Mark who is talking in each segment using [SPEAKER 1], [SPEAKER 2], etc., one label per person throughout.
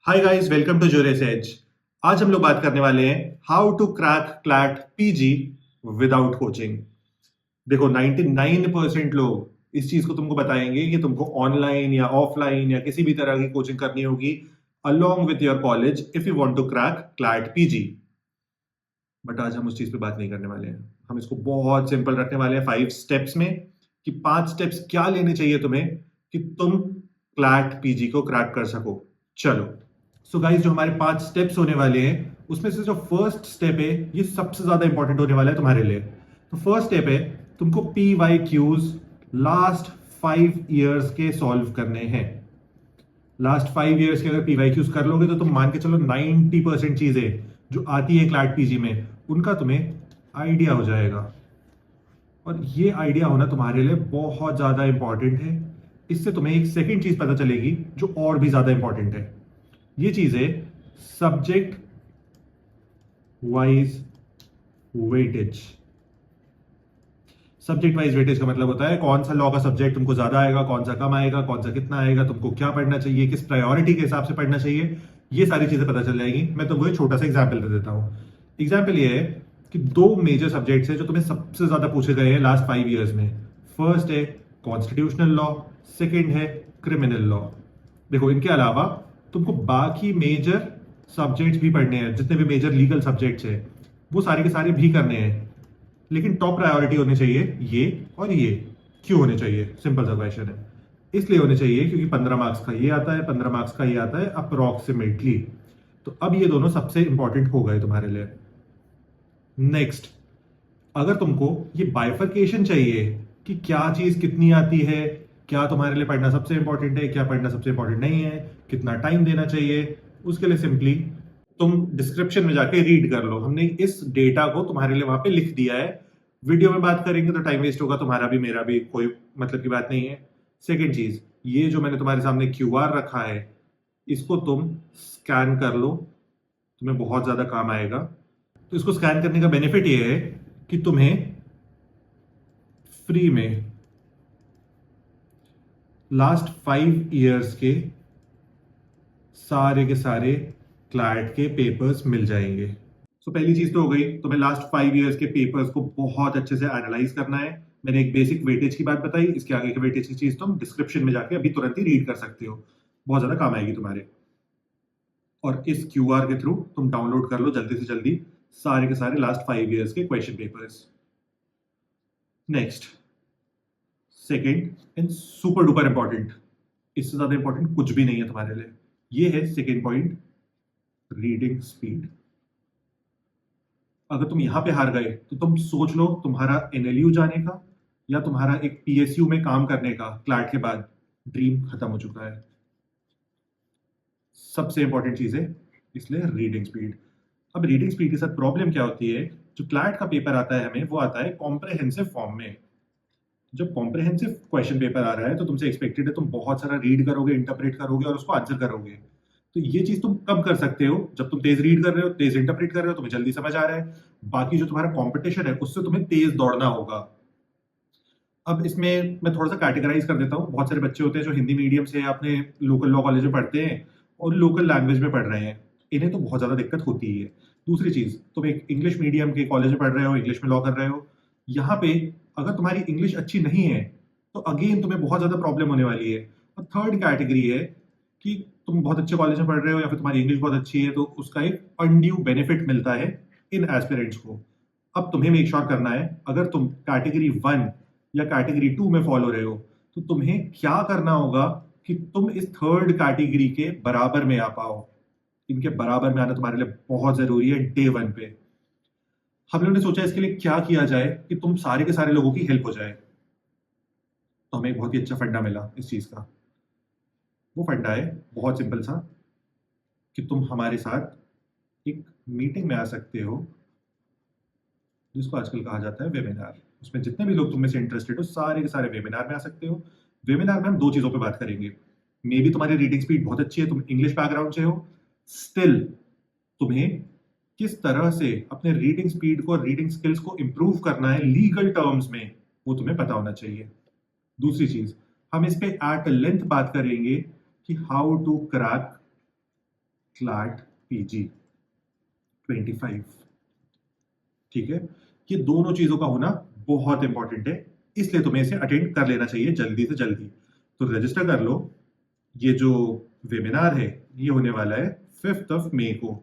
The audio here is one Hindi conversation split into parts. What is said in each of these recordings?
[SPEAKER 1] Hi guys, welcome to Jurious Edge. आज हम लोग बात करने वाले हैं how to crack CLAT PG without coaching. देखो 99% लोग इस चीज को तुमको बताएंगे कि तुमको ऑनलाइन या ऑफलाइन या किसी भी तरह की कोचिंग करनी होगी along with your college if you want to crack CLAT PG. बट आज हम उस चीज पे बात नहीं करने वाले हैं। हम इसको बहुत सिंपल रखने वाले हैं 5 स्टेप्स में, कि 5 स्टेप्स क्या लेने चाहिए तुम्हें कि तुम क्लैट पीजी को क्रैक कर सको। चलो, सो गाइस, जो हमारे 5 स्टेप्स होने वाले हैं उसमें से जो फर्स्ट स्टेप है ये सबसे ज्यादा इंपॉर्टेंट होने वाला है तुम्हारे लिए। तो फर्स्ट स्टेप है, तुमको PYQs लास्ट 5 इयर्स के सॉल्व करने हैं। लास्ट 5 इयर्स के अगर PYQs कर लोगे तो तुम मान के चलो 90% चीजें जो आती है क्लैट पीजी में उनका तुम्हें आइडिया हो जाएगा। और ये आइडिया होना तुम्हारे लिए बहुत ज्यादा इंपॉर्टेंट है। इससे तुम्हें एक सेकंड चीज पता चलेगी जो और भी ज्यादा इंपॉर्टेंट है। ये चीज है subject wise weightage. Subject wise weightage का मतलब होता है कौन सा लॉ का सब्जेक्ट तुमको ज्यादा आएगा, कौन सा कम आएगा, कौन सा कितना आएगा, तुमको क्या पढ़ना चाहिए, किस प्रायोरिटी के हिसाब से पढ़ना चाहिए। ये सारी चीजें पता चल जाएंगी। मैं तुमको एक छोटा सा एग्जाम्पल दे देता हूं। एग्जाम्पल ये है कि 2 मेजर सब्जेक्ट्स हैं जो तुम्हें सबसे ज्यादा पूछे गए हैं लास्ट 5 इयर्स में। फर्स्ट है कॉन्स्टिट्यूशनल लॉ, सेकेंड है क्रिमिनल लॉ। देखो, इनके अलावा तुमको बाकी मेजर सब्जेक्ट्स भी पढ़ने हैं। जितने भी मेजर लीगल सब्जेक्ट्स हैं वो सारे के सारे भी करने हैं, लेकिन टॉप प्रायोरिटी होनी चाहिए ये और ये। क्यों होने चाहिए? सिंपल सा क्वेश्चन है। इसलिए होने चाहिए क्योंकि 15 मार्क्स का ये आता है, 15 मार्क्स का ये आता है अप्रोक्सीमेटली। तो अब ये दोनों सबसे इंपॉर्टेंट हो गए तुम्हारे लिए। नेक्स्ट, अगर तुमको ये बाइफर्केशन चाहिए कि क्या चीज कितनी आती है, क्या तुम्हारे लिए पढ़ना सबसे इंपॉर्टेंट है, क्या पढ़ना सबसे इंपॉर्टेंट नहीं है, कितना टाइम देना चाहिए, उसके लिए सिंपली तुम डिस्क्रिप्शन में जाके रीड कर लो। हमने इस डेटा को तुम्हारे लिए वहां पे लिख दिया है। वीडियो में बात करेंगे तो टाइम वेस्ट होगा, तुम्हारा भी मेरा भी, कोई मतलब की बात नहीं है। सेकेंड चीज, ये जो मैंने तुम्हारे सामने QR रखा है इसको तुम स्कैन कर लो, तुम्हें बहुत ज्यादा काम आएगा। तो इसको स्कैन करने का बेनिफिट ये है कि तुम्हें फ्री में लास्ट 5 इयर्स के सारे के सारे क्लैट के पेपर्स मिल जाएंगे। सो पहली चीज तो हो गई, तुम्हें लास्ट 5 इयर्स के पेपर्स को बहुत अच्छे से एनालाइज करना है। मैंने एक बेसिक वेटेज की बात बताई, इसके आगे की वेटेज की चीज तुम डिस्क्रिप्शन में जाके अभी तुरंत ही रीड कर सकते हो, बहुत ज्यादा काम आएगी तुम्हारे। और इस QR के थ्रू तुम डाउनलोड कर लो जल्दी से जल्दी सारे के सारे लास्ट 5 इयर्स के question papers. Next, second and super duper important, इससे ज्यादा इंपॉर्टेंट कुछ भी नहीं है तुम्हारे लिए, ये है सेकेंड पॉइंट, रीडिंग स्पीड। अगर तुम यहां पे हार गए तो तुम सोच लो तुम्हारा NLU जाने का या तुम्हारा एक PSU में काम करने का क्लैट के बाद ड्रीम खत्म हो चुका है। सबसे इंपॉर्टेंट चीज है इसलिए रीडिंग स्पीड। अब रीडिंग स्पीड के साथ प्रॉब्लम क्या होती है, जो क्लैट का पेपर आता है हमें वो आता है कॉम्प्रहेंसिव फॉर्म में। जब कॉम्प्रहेंसिव क्वेश्चन पेपर आ रहा है तो तुमसे एक्सपेक्टेड है तुम बहुत सारा रीड करोगे, इंटरप्रेट करोगे और उसको आंसर करोगे। तो ये चीज तुम कब कर सकते हो? जब तुम तेज रीड कर रहे हो, तेज इंटरप्रेट कर रहे हो, तुम्हें जल्दी समझ आ रहा है। बाकी जो तुम्हारा कंपटीशन है उससे तुम्हें तेज दौड़ना होगा। अब इसमें मैं थोड़ा सा कैटेगराइज कर देता हूँ। बहुत सारे बच्चे होते हैं जो हिंदी मीडियम से अपने लोकल लॉ कॉलेज में पढ़ते हैं और लोकल लैंग्वेज में पढ़ रहे हैं, इन्हें तो बहुत ज्यादा दिक्कत होती ही है। दूसरी चीज, तुम एक इंग्लिश मीडियम के कॉलेज में पढ़ रहे हो, इंग्लिश में लॉ कर रहे हो, यहाँ पे अगर तुम्हारी इंग्लिश अच्छी नहीं है तो अगेन तुम्हें बहुत ज्यादा प्रॉब्लम होने वाली है। और थर्ड कैटेगरी है कि तुम बहुत अच्छे कॉलेज में पढ़ रहे हो या फिर तुम्हारी इंग्लिश बहुत अच्छी है तो उसका एक अनड्यू बेनिफिट मिलता है इन एस्पिरेंट्स को। अब तुम्हें मेक श्योर करना है, अगर तुम कैटेगरी 1 या कैटेगरी 2 में फॉलो रहे हो तो तुम्हें क्या करना होगा कि तुम इस थर्ड कैटेगरी के बराबर में आ पाओ। इनके बराबर में आना तुम्हारे लिए बहुत जरूरी है डे 1 पे। हम लोगों ने सोचा इसके लिए क्या किया जाए कि तुम सारे के सारे लोगों की हेल्प हो जाए। तो हमें एक बहुत ही अच्छा फंडा मिला इस चीज का। वो फंडा है बहुत सिंपल सा, कि तुम हमारे साथ एक मीटिंग में आ सकते हो जिसको आजकल कहा जाता है वेबिनार। उसमें जितने भी लोग तुम में से इंटरेस्टेड हो सारे के सारे वेबिनार में आ सकते हो। वेबिनार में हम 2 चीजों पे बात करेंगे। मे बी तुम्हारी रीडिंग स्पीड बहुत अच्छी है, तुम इंग्लिश बैकग्राउंड से हो, स्टिल तुम्हें किस तरह से अपने रीडिंग स्पीड को, रीडिंग स्किल्स को इंप्रूव करना है लीगल टर्म्स में, वो तुम्हें पता होना चाहिए। दूसरी चीज, हम इस पे एट लेंथ बात करेंगे कि how to crack CLAT PG 25। ठीक है, ये दोनों चीजों का होना बहुत इंपॉर्टेंट है, इसलिए तुम्हें इसे अटेंड कर लेना चाहिए जल्दी से जल्दी। तो रजिस्टर कर लो। ये जो वेबिनार है ये होने वाला है 5th ऑफ मई को।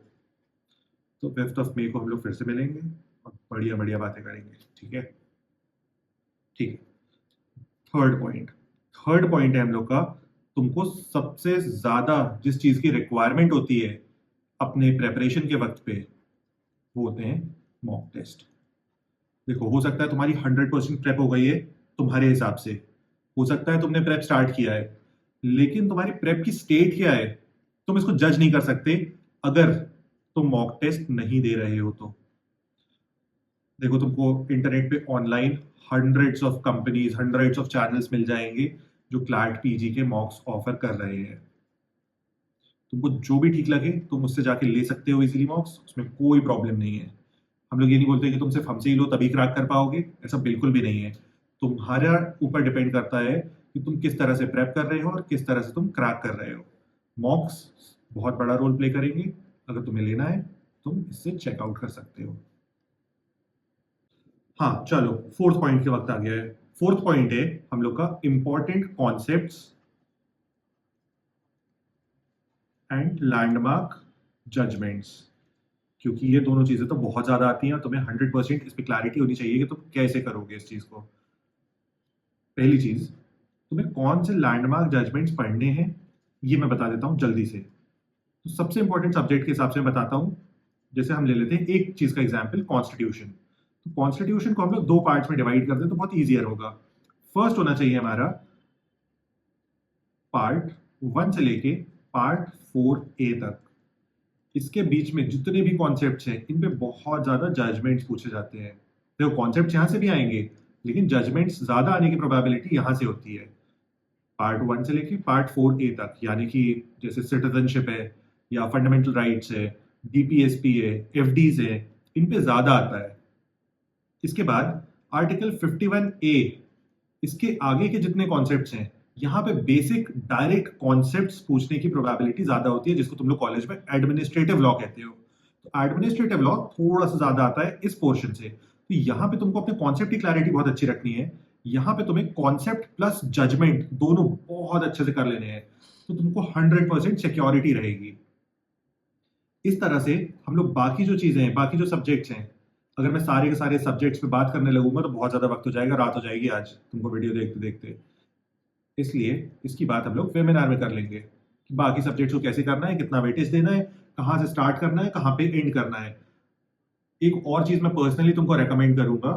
[SPEAKER 1] तो 5th ऑफ मई को हम लोग फिर से मिलेंगे और बढ़िया बढ़िया बातें करेंगे। ठीक है, ठीक है। थर्ड पॉइंट है हम लोग का, तुमको सबसे ज्यादा जिस चीज की रिक्वायरमेंट होती है अपने प्रेपरेशन के वक्त पे, वो होते हैं मॉक टेस्ट। देखो, हो सकता है तुम्हारी 100% प्रेप हो गई है तुम्हारे हिसाब से, हो सकता है तुमने प्रेप स्टार्ट किया है, लेकिन तुम्हारी प्रेप की स्टेट क्या है तुम इसको जज नहीं कर सकते अगर तुम मॉक टेस्ट नहीं दे रहे हो तो। देखो, तुमको इंटरनेट पे online hundreds of companies, hundreds of channels मिल जाएंगे जो क्लैट पीजी के मॉक्स ऑफर कर रहे हैं। तुमको जो भी ठीक लगे तुम उससे जाके ले सकते हो इजीली मॉक्स, उसमें कोई प्रॉब्लम नहीं है। हम लोग ये नहीं बोलते कि तुम सिर्फ हमसे ही लो तभी क्रैक कर पाओगे, ऐसा बिल्कुल भी नहीं है। तुम्हारा ऊपर डिपेंड करता है कि तुम किस तरह से प्रेप कर रहे हो और किस तरह से तुम क्रैक कर रहे हो। मॉक्स बहुत बड़ा रोल प्ले करेंगे, अगर तुम्हें लेना है तुम इससे चेकआउट कर सकते हो। हाँ चलो, फोर्थ पॉइंट के वक्त आ गया है। फोर्थ पॉइंट है हम लोग का important concepts and landmark judgments. क्योंकि ये दोनों चीजें तो बहुत ज्यादा आती हैं और तुम्हें 100% इस पर क्लैरिटी होनी चाहिए कि तुम कैसे करोगे इस चीज को। पहली चीज, तुम्हें कौन से लैंडमार्क जजमेंट्स पढ़ने हैं ये मैं बता देता हूँ जल्दी से। तो सबसे इंपॉर्टेंट सब्जेक्ट के हिसाब से मैं बताता हूँ। जैसे हम ले लेते हैं एक चीज का एग्जाम्पल, कॉन्स्टिट्यूशन। तो कॉन्स्टिट्यूशन को हम लोग दो पार्ट्स में डिवाइड कर दें तो बहुत ईजियर होगा। फर्स्ट होना चाहिए हमारा पार्ट 1 से लेके पार्ट 4A तक। इसके बीच में जितने भी कॉन्सेप्ट्स हैं इन पे बहुत ज्यादा जजमेंट्स पूछे जाते हैं। देखो, कॉन्सेप्ट यहाँ से भी आएंगे लेकिन जजमेंट्स ज्यादा आने की प्रोबेबिलिटी यहाँ से होती है। पार्ट 1 से लेके पार्ट 4A तक, यानी कि जैसे सिटीजनशिप है या फंडामेंटल राइट्स है, डीपीएसपी है, एफडीज है, इन पे ज्यादा आता है। इसके बाद आर्टिकल 51A, इसके आगे के जितने कॉन्सेप्ट्स हैं यहाँ पे बेसिक डायरेक्ट कॉन्सेप्ट्स पूछने की प्रोबेबिलिटी ज्यादा होती है, जिसको तुम लोग कॉलेज में एडमिनिस्ट्रेटिव लॉ कहते हो। तो एडमिनिस्ट्रेटिव लॉ थोड़ा सा ज्यादा आता है इस पोर्शन से। तो यहाँ पे तुमको अपने कॉन्सेप्ट की क्लैरिटी बहुत अच्छी रखनी है। यहाँ पे तुम्हें कॉन्सेप्ट प्लस जजमेंट दोनों बहुत अच्छे से कर लेने हैं, तो तुमको 100% सिक्योरिटी रहेगी। इस तरह से हम लोग बाकी जो चीजें हैं, बाकी जो सब्जेक्ट्स हैं, अगर मैं सारे के सारे सब्जेक्ट्स पे बात करने लगूंगा तो बहुत ज्यादा वक्त हो जाएगा, रात हो जाएगी आज तुमको वीडियो देखते देखते। इसलिए इसकी बात हम लोग वेबिनार में कर लेंगे कि बाकी सब्जेक्ट्स को कैसे करना है, कितना वेटेज देना है, कहाँ से स्टार्ट करना है, कहाँ पे एंड करना है। एक और चीज मैं पर्सनली तुमको रेकमेंड करूंगा,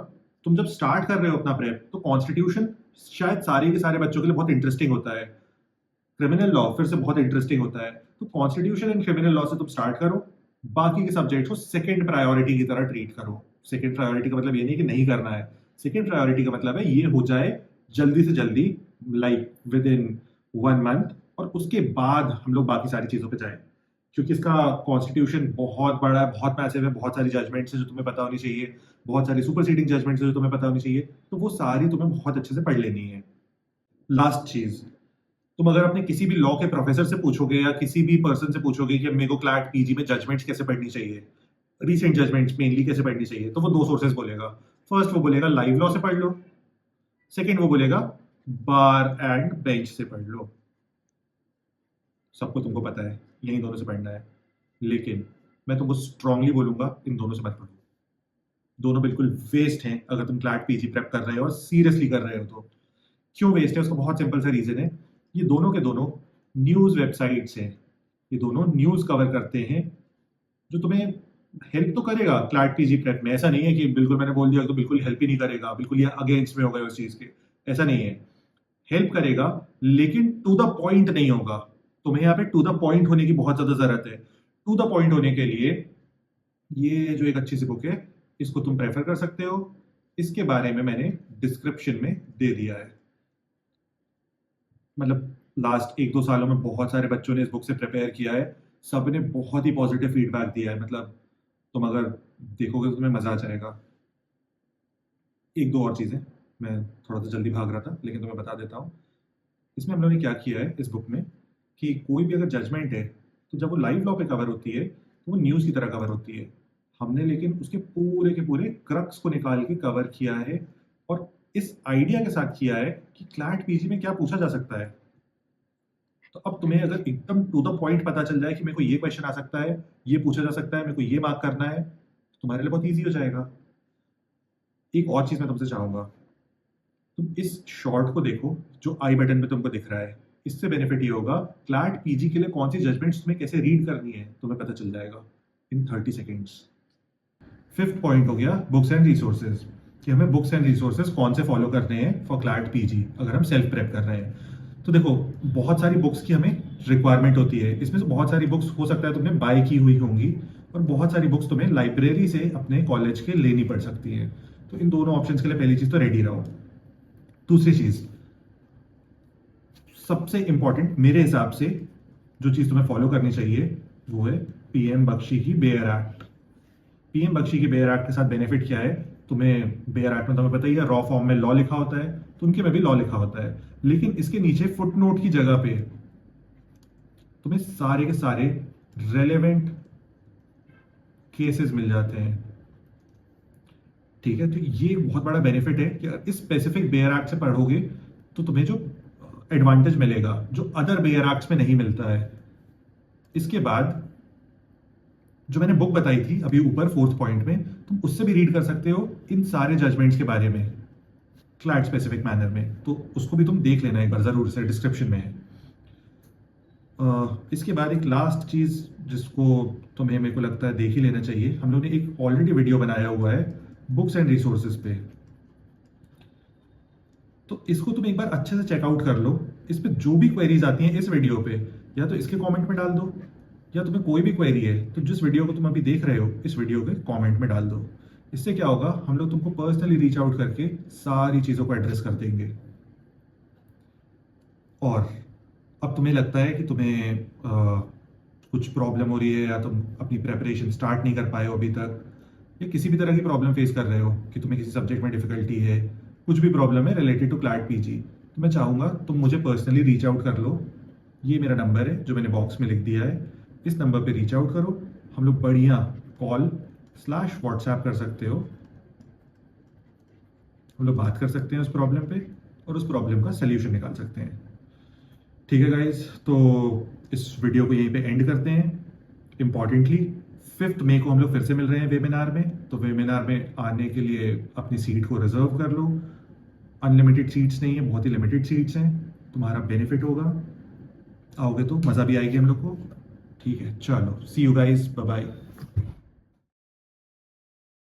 [SPEAKER 1] तुम जब स्टार्ट कर रहे हो अपना प्रेप तो कॉन्स्टिट्यूशन शायद सारे के सारे बच्चों के लिए बहुत इंटरेस्टिंग होता है, क्रिमिनल लॉ फिर से बहुत इंटरेस्टिंग होता है। तो कॉन्स्टिट्यूशन एंड क्रिमिनल लॉ से तुम स्टार्ट करो, बाकी के सब्जेक्ट्स को सेकंड प्रायोरिटी की तरह ट्रीट करो। सेकंड प्रायोरिटी का मतलब ये नहीं कि नहीं करना है, सेकंड प्रायोरिटी का मतलब है ये हो जाए जल्दी से जल्दी, लाइक विद इन 1 मंथ, और उसके बाद हम लोग बाकी सारी चीजों पे जाएं। क्योंकि इसका कॉन्स्टिट्यूशन बहुत बड़ा है, बहुत मैसिव है, बहुत सारी जजमेंट्स हैं जो तुम्हें पता होनी चाहिए, बहुत सारी सुपरसीडिंग जजमेंट्स हैं जो तुम्हें पता होनी चाहिए, तो वो सारी तुम्हें बहुत अच्छे से पढ़ लेनी है। लास्ट चीज, तुम अगर अपने किसी भी लॉ के प्रोफेसर से पूछोगे या किसी भी पर्सन से पूछोगे कि मेरे को क्लैट पीजी में जजमेंट्स कैसे पढ़नी चाहिए, रीसेंट जजमेंट्स मेनली कैसे पढ़नी चाहिए, तो वो दो सोर्सेज बोलेगा। फर्स्ट वो बोलेगा लाइव लॉ से पढ़ लो, सेकंड वो बोलेगा बार एंड बेंच से पढ़ लो। सबको तुमको पता है यही दोनों से पढ़ना है, लेकिन मैं तुमको स्ट्रांगली बोलूंगा इन दोनों से मत पढ़ो। दोनों बिल्कुल वेस्ट हैं अगर तुम क्लैट पीजी प्रेप कर रहे हो और सीरियसली कर रहे हो तो। क्यों वेस्ट है उसका बहुत सिंपल सा रीजन है, ये दोनों के दोनों न्यूज वेबसाइट्स हैं, ये दोनों न्यूज कवर करते हैं, जो तुम्हें हेल्प तो करेगा क्लैट पीजी प्रेप में। ऐसा नहीं है कि बिल्कुल मैंने बोल दिया तो बिल्कुल हेल्प ही नहीं करेगा, बिल्कुल ये अगेंस्ट में होगा उस चीज के, ऐसा नहीं है। हेल्प करेगा लेकिन टू द पॉइंट नहीं होगा। तुम्हें यहाँ पे टू द पॉइंट होने की बहुत ज्यादा जरूरत है। टू द पॉइंट होने के लिए ये जो एक अच्छी सी बुक है इसको तुम प्रेफर कर सकते हो, इसके बारे में मैंने डिस्क्रिप्शन में दे दिया है। मतलब लास्ट 1-2 सालों में बहुत सारे बच्चों ने इस बुक से प्रिपेयर किया है, सब ने बहुत ही पॉजिटिव फीडबैक दिया है। मतलब तुम अगर देखोगे तो तुम्हें मजा आ जाएगा। एक दो और चीजें, मैं थोड़ा सा जल्दी भाग रहा था लेकिन तुम्हें बता देता हूँ। इसमें हम लोगों ने क्या किया है इस बुक में कि कोई भी अगर जजमेंट है तो जब वो लाइव लॉ पे कवर होती है तो वो न्यूज़ की तरह कवर होती है। हमने लेकिन उसके पूरे के पूरे क्रक्स को निकाल के कवर किया है और इस आइडिया के साथ किया है कि क्लैट पीजी में क्या पूछा जा सकता है। तो अब तुम्हें अगर एकदम टू द पॉइंट पता चल जाए कि मेरे को ये क्वेश्चन आ सकता है, ये पूछा जा सकता है, मेरे को ये मार्क करना है, तो तुम्हारे लिए बहुत ईजी हो जाएगा। एक और चीज़ मैं तुमसे चाहूँगा, तुम इस शॉर्ट को देखो जो आई बटन पे तुमको दिख रहा है। इससे बेनिफिट ये होगा, क्लैट पीजी के लिए कौन सी जजमेंट्स तुम्हें कैसे रीड करनी है तुम्हें पता चल जाएगा इन 30 सेकेंड्स। फिफ्थ पॉइंट हो गया बुक्स एंड रिसोर्सेज, कि हमें बुक्स एंड रिसोर्सेज कौन से फॉलो करने हैं फॉर क्लैट पीजी अगर हम सेल्फ प्रेप कर रहे हैं। तो देखो, बहुत सारी बुक्स की हमें रिक्वायरमेंट होती है। इसमें से बहुत सारी बुक्स हो सकता है तुमने बाय की हुई होंगी और बहुत सारी बुक्स तुम्हें लाइब्रेरी से अपने कॉलेज के लेनी पड़ सकती है। तो इन दोनों ऑप्शंस के लिए पहली चीज़ तो रेडी रहो। दूसरी चीज़, सबसे इंपॉर्टेंट मेरे हिसाब से जो चीज़ तुम्हें फॉलो करनी चाहिए वो है पीएम बख्शी की बेयर एक्ट। पीएम बख्शी की बेयर एक्ट के साथ बेनिफिट क्या है, तुम्हें बेयर एक्ट में तुम्हें पता ही है रॉ फॉर्म में लॉ लिखा होता है, तो उनके में भी लॉ लिखा होता है, लेकिन इसके नीचे फुट नोट की जगह पे तुम्हें सारे के सारे रेलेवेंट केसेस मिल जाते हैं। ठीक है, तो ये एक बहुत बड़ा बेनिफिट है कि अगर इस स्पेसिफिक बेयर एक्ट से पढ़ोगे तो तुम्हें जो एडवांटेज मिलेगा जो अदर बेयर एक्ट्स में नहीं मिलता है। इसके बाद जो मैंने बुक बताई थी अभी ऊपर फोर्थ पॉइंट में, तुम उससे भी रीड कर सकते हो इन सारे जजमेंट्स के बारे में क्लैट स्पेसिफिक मैनर में, तो उसको भी तुम देख लेना एक बार जरूर से, डिस्क्रिप्शन में है। इसके बाद एक लास्ट चीज़ जिसको तुम्हें मेरे को लगता है देख ही लेना चाहिए, हम लोग ने एक ऑलरेडी वीडियो बनाया हुआ है बुक्स एंड रिसोर्सेज पे, तो इसको तुम एक बार अच्छे से चेकआउट कर लो। इस पे जो भी क्वेरीज आती हैं इस वीडियो पे, या तो इसके कमेंट में डाल दो, या तुम्हें कोई भी क्वेरी है तो जिस वीडियो को तुम अभी देख रहे हो इस वीडियो के कमेंट में डाल दो। इससे क्या होगा, हम लोग तुमको पर्सनली रीच आउट करके सारी चीज़ों को एड्रेस कर देंगे। और अब तुम्हें लगता है कि तुम्हें कुछ प्रॉब्लम हो रही है या तुम अपनी प्रेपरेशन स्टार्ट नहीं कर पाए हो अभी तक, या किसी भी तरह की प्रॉब्लम फेस कर रहे हो कि तुम्हें किसी सब्जेक्ट में डिफिकल्टी है, कुछ भी प्रॉब्लम है रिलेटेड टू क्लैट पीजी, तो मैं चाहूँगा तुम मुझे पर्सनली रीच आउट कर लो। ये मेरा नंबर है जो मैंने बॉक्स में लिख दिया है, इस नंबर पे रीच आउट करो। हम लोग बढ़िया कॉल/व्हाट्सएप कर सकते हो, हम लोग बात कर सकते हैं उस प्रॉब्लम पे और उस प्रॉब्लम का सल्यूशन निकाल सकते हैं। ठीक है गाइज, तो इस वीडियो को यहीं पे एंड करते हैं। इंपॉर्टेंटली 5 मई को हम लोग फिर से मिल रहे हैं वेबिनार में, तो वेबिनार में आने के लिए अपनी सीट को रिजर्व कर लो। अनलिमिटेड सीट्स नहीं है, बहुत ही लिमिटेड सीट्स हैं, तुम्हारा बेनिफिट होगा, आओगे तो मज़ा भी आएगी हम लोग को। ठीक है, चलो सी यू गाइज, बाय बाय।